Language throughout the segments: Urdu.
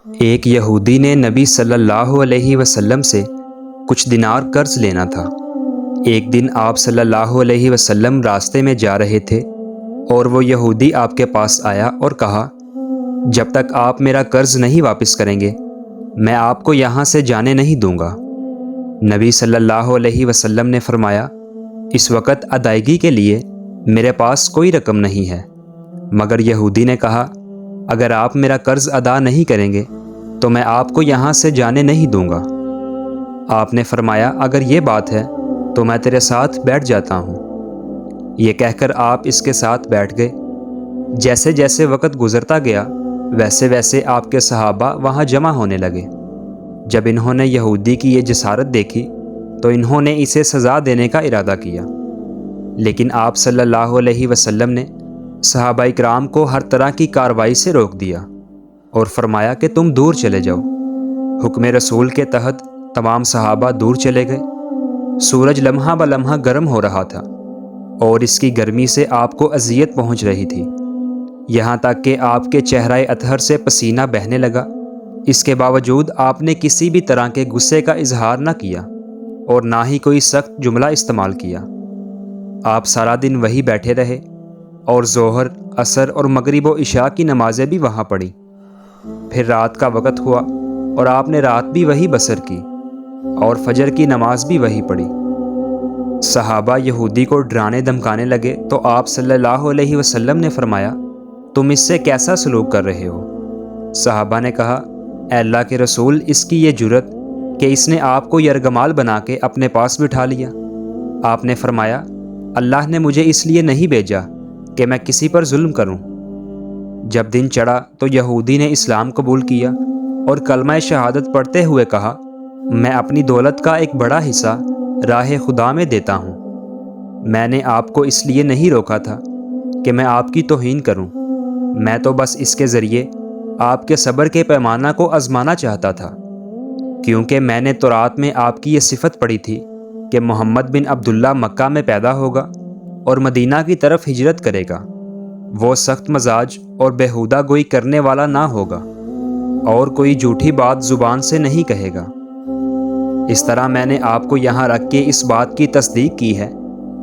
ایک یہودی نے نبی صلی اللہ علیہ وسلم سے کچھ دینار قرض لینا تھا۔ ایک دن آپ صلی اللہ علیہ وسلم راستے میں جا رہے تھے اور وہ یہودی آپ کے پاس آیا اور کہا، جب تک آپ میرا قرض نہیں واپس کریں گے میں آپ کو یہاں سے جانے نہیں دوں گا۔ نبی صلی اللہ علیہ وسلم نے فرمایا، اس وقت ادائیگی کے لیے میرے پاس کوئی رقم نہیں ہے۔ مگر یہودی نے کہا، اگر آپ میرا قرض ادا نہیں کریں گے تو میں آپ کو یہاں سے جانے نہیں دوں گا۔ آپ نے فرمایا، اگر یہ بات ہے تو میں تیرے ساتھ بیٹھ جاتا ہوں۔ یہ کہہ کر آپ اس کے ساتھ بیٹھ گئے۔ جیسے جیسے وقت گزرتا گیا ویسے ویسے آپ کے صحابہ وہاں جمع ہونے لگے۔ جب انہوں نے یہودی کی یہ جسارت دیکھی تو انہوں نے اسے سزا دینے کا ارادہ کیا، لیکن آپ صلی اللہ علیہ وسلم نے صحابہ کرام کو ہر طرح کی کارروائی سے روک دیا اور فرمایا کہ تم دور چلے جاؤ۔ حکم رسول کے تحت تمام صحابہ دور چلے گئے۔ سورج لمحہ بہ لمحہ گرم ہو رہا تھا اور اس کی گرمی سے آپ کو اذیت پہنچ رہی تھی، یہاں تک کہ آپ کے چہرہ اطہر سے پسینہ بہنے لگا۔ اس کے باوجود آپ نے کسی بھی طرح کے غصے کا اظہار نہ کیا اور نہ ہی کوئی سخت جملہ استعمال کیا۔ آپ سارا دن وہی بیٹھے رہے اور ظہر، عصر اور مغرب و عشاء کی نمازیں بھی وہاں پڑھی۔ پھر رات کا وقت ہوا اور آپ نے رات بھی وہی بسر کی اور فجر کی نماز بھی وہی پڑھی۔ صحابہ یہودی کو ڈرانے دھمکانے لگے تو آپ صلی اللہ علیہ وسلم نے فرمایا، تم اس سے کیسا سلوک کر رہے ہو؟ صحابہ نے کہا، اے اللہ کے رسول، اس کی یہ جرت کہ اس نے آپ کو یرغمال بنا کے اپنے پاس بٹھا لیا۔ آپ نے فرمایا، اللہ نے مجھے اس لیے نہیں بھیجا کہ میں کسی پر ظلم کروں۔ جب دن چڑھا تو یہودی نے اسلام قبول کیا اور کلمہ شہادت پڑھتے ہوئے کہا، میں اپنی دولت کا ایک بڑا حصہ راہ خدا میں دیتا ہوں۔ میں نے آپ کو اس لیے نہیں روکا تھا کہ میں آپ کی توہین کروں، میں تو بس اس کے ذریعے آپ کے صبر کے پیمانہ کو آزمانا چاہتا تھا، کیونکہ میں نے تورات میں آپ کی یہ صفت پڑھی تھی کہ محمد بن عبداللہ مکہ میں پیدا ہوگا اور مدینہ کی طرف ہجرت کرے گا۔ وہ سخت مزاج اور بیہودہ گوئی کرنے والا نہ ہوگا اور کوئی جھوٹی بات زبان سے نہیں کہے گا۔ اس طرح میں نے آپ کو یہاں رکھ کے اس بات کی تصدیق کی ہے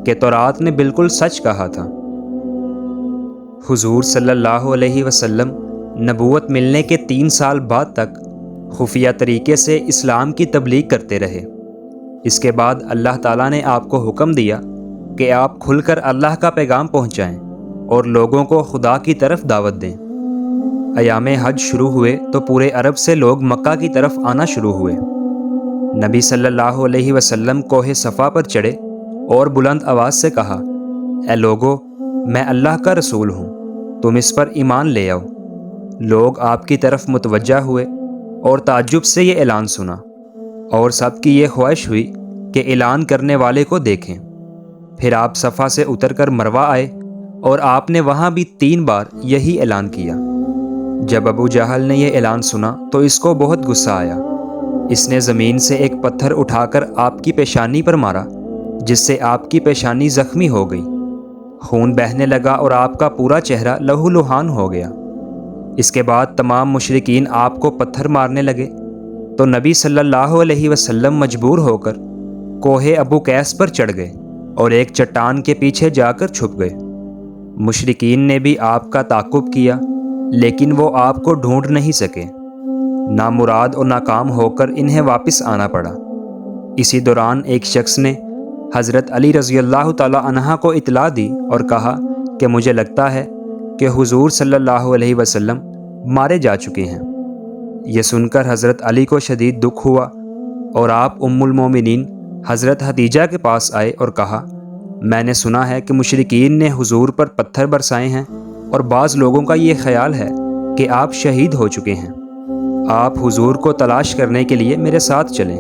کہ تورات نے بالکل سچ کہا تھا۔ حضور صلی اللہ علیہ وسلم نبوت ملنے کے 3 سال بعد تک خفیہ طریقے سے اسلام کی تبلیغ کرتے رہے۔ اس کے بعد اللہ تعالیٰ نے آپ کو حکم دیا کہ آپ کھل کر اللہ کا پیغام پہنچائیں اور لوگوں کو خدا کی طرف دعوت دیں۔ ایام حج شروع ہوئے تو پورے عرب سے لوگ مکہ کی طرف آنا شروع ہوئے۔ نبی صلی اللہ علیہ وسلم کوہ صفا پر چڑھے اور بلند آواز سے کہا، اے لوگو، میں اللہ کا رسول ہوں، تم اس پر ایمان لے آؤ۔ لوگ آپ کی طرف متوجہ ہوئے اور تعجب سے یہ اعلان سنا اور سب کی یہ خواہش ہوئی کہ اعلان کرنے والے کو دیکھیں۔ پھر آپ صفا سے اتر کر مروہ آئے اور آپ نے وہاں بھی 3 بار یہی اعلان کیا۔ جب ابو جہل نے یہ اعلان سنا تو اس کو بہت غصہ آیا۔ اس نے زمین سے ایک پتھر اٹھا کر آپ کی پیشانی پر مارا، جس سے آپ کی پیشانی زخمی ہو گئی، خون بہنے لگا اور آپ کا پورا چہرہ لہو لہان ہو گیا۔ اس کے بعد تمام مشرکین آپ کو پتھر مارنے لگے تو نبی صلی اللہ علیہ وسلم مجبور ہو کر کوہ ابو قیس پر چڑھ گئے اور ایک چٹان کے پیچھے جا کر چھپ گئے۔ مشرکین نے بھی آپ کا تعاقب کیا لیکن وہ آپ کو ڈھونڈ نہیں سکے۔ نامراد اور ناکام ہو کر انہیں واپس آنا پڑا۔ اسی دوران ایک شخص نے حضرت علی رضی اللہ تعالی عنہ کو اطلاع دی اور کہا کہ مجھے لگتا ہے کہ حضور صلی اللہ علیہ وسلم مارے جا چکے ہیں۔ یہ سن کر حضرت علی کو شدید دکھ ہوا اور آپ ام المومنین حضرت خدیجہ کے پاس آئے اور کہا، میں نے سنا ہے کہ مشرکین نے حضور پر پتھر برسائے ہیں اور بعض لوگوں کا یہ خیال ہے کہ آپ شہید ہو چکے ہیں۔ آپ حضور کو تلاش کرنے کے لیے میرے ساتھ چلیں،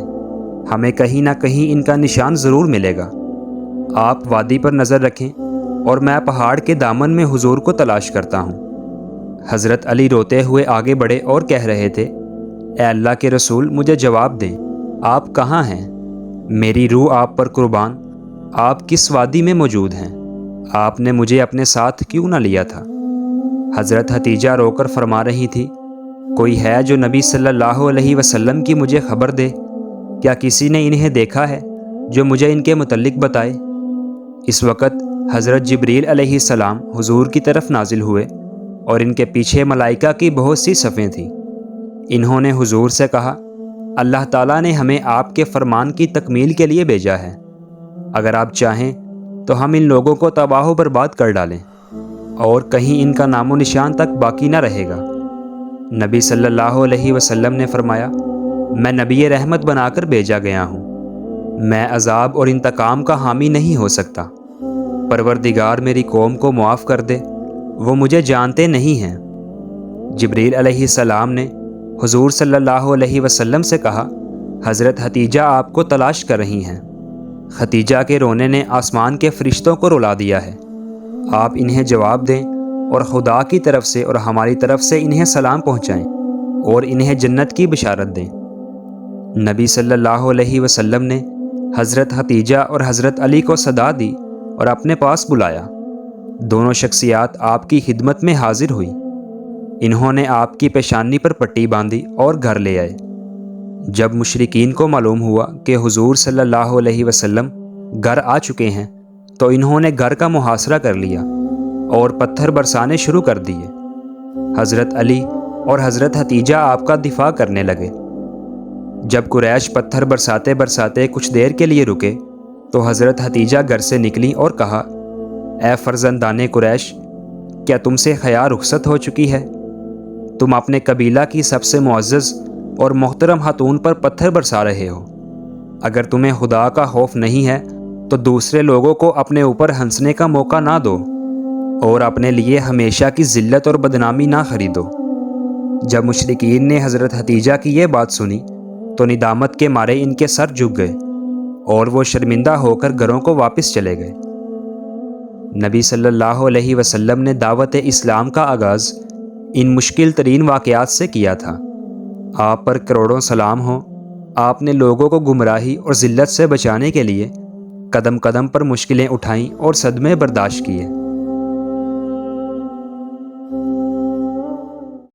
ہمیں کہیں نہ کہیں ان کا نشان ضرور ملے گا۔ آپ وادی پر نظر رکھیں اور میں پہاڑ کے دامن میں حضور کو تلاش کرتا ہوں۔ حضرت علی روتے ہوئے آگے بڑھے اور کہہ رہے تھے، اے اللہ کے رسول، مجھے جواب دیں، آپ کہاں ہیں؟ میری روح آپ پر قربان، آپ کس وادی میں موجود ہیں؟ آپ نے مجھے اپنے ساتھ کیوں نہ لیا تھا؟ حضرت خدیجہ رو کر فرما رہی تھی، کوئی ہے جو نبی صلی اللہ علیہ وسلم کی مجھے خبر دے؟ کیا کسی نے انہیں دیکھا ہے جو مجھے ان کے متعلق بتائے؟ اس وقت حضرت جبریل علیہ السلام حضور کی طرف نازل ہوئے اور ان کے پیچھے ملائکہ کی بہت سی صفیں تھیں۔ انہوں نے حضور سے کہا، اللہ تعالیٰ نے ہمیں آپ کے فرمان کی تکمیل کے لیے بھیجا ہے۔ اگر آپ چاہیں تو ہم ان لوگوں کو تباہ و برباد کر ڈالیں اور کہیں ان کا نام و نشان تک باقی نہ رہے گا۔ نبی صلی اللہ علیہ وسلم نے فرمایا، میں نبی رحمت بنا کر بھیجا گیا ہوں، میں عذاب اور انتقام کا حامی نہیں ہو سکتا۔ پروردگار میری قوم کو معاف کر دے، وہ مجھے جانتے نہیں ہیں۔ جبریل علیہ السلام نے حضور صلی اللہ علیہ وسلم سے کہا، حضرت ختیجہ آپ کو تلاش کر رہی ہیں۔ ختیجہ کے رونے نے آسمان کے فرشتوں کو رلا دیا ہے۔ آپ انہیں جواب دیں اور خدا کی طرف سے اور ہماری طرف سے انہیں سلام پہنچائیں اور انہیں جنت کی بشارت دیں۔ نبی صلی اللہ علیہ وسلم نے حضرت ختیجہ اور حضرت علی کو صدا دی اور اپنے پاس بلایا۔ دونوں شخصیات آپ کی خدمت میں حاضر ہوئی۔ انہوں نے آپ کی پیشانی پر پٹی باندھی اور گھر لے آئے۔ جب مشرکین کو معلوم ہوا کہ حضور صلی اللہ علیہ وسلم گھر آ چکے ہیں تو انہوں نے گھر کا محاصرہ کر لیا اور پتھر برسانے شروع کر دیے۔ حضرت علی اور حضرت ختیجہ آپ کا دفاع کرنے لگے۔ جب قریش پتھر برساتے برساتے کچھ دیر کے لیے رکے تو حضرت ختیجہ گھر سے نکلی اور کہا، اے فرزندان قریش، کیا تم سے حیا رخصت ہو چکی ہے؟ تم اپنے قبیلہ کی سب سے معزز اور محترم خاتون پر پتھر برسا رہے ہو۔ اگر تمہیں خدا کا خوف نہیں ہے تو دوسرے لوگوں کو اپنے اوپر ہنسنے کا موقع نہ دو اور اپنے لیے ہمیشہ کی ذلت اور بدنامی نہ خریدو۔ جب مشرکین نے حضرت ختیجہ کی یہ بات سنی تو ندامت کے مارے ان کے سر جھک گئے اور وہ شرمندہ ہو کر گھروں کو واپس چلے گئے۔ نبی صلی اللہ علیہ وسلم نے دعوت اسلام کا آغاز ان مشکل ترین واقعات سے کیا تھا۔ آپ پر کروڑوں سلام ہوں۔ آپ نے لوگوں کو گمراہی اور ذلت سے بچانے کے لیے قدم قدم پر مشکلیں اٹھائیں اور صدمے برداشت کیے۔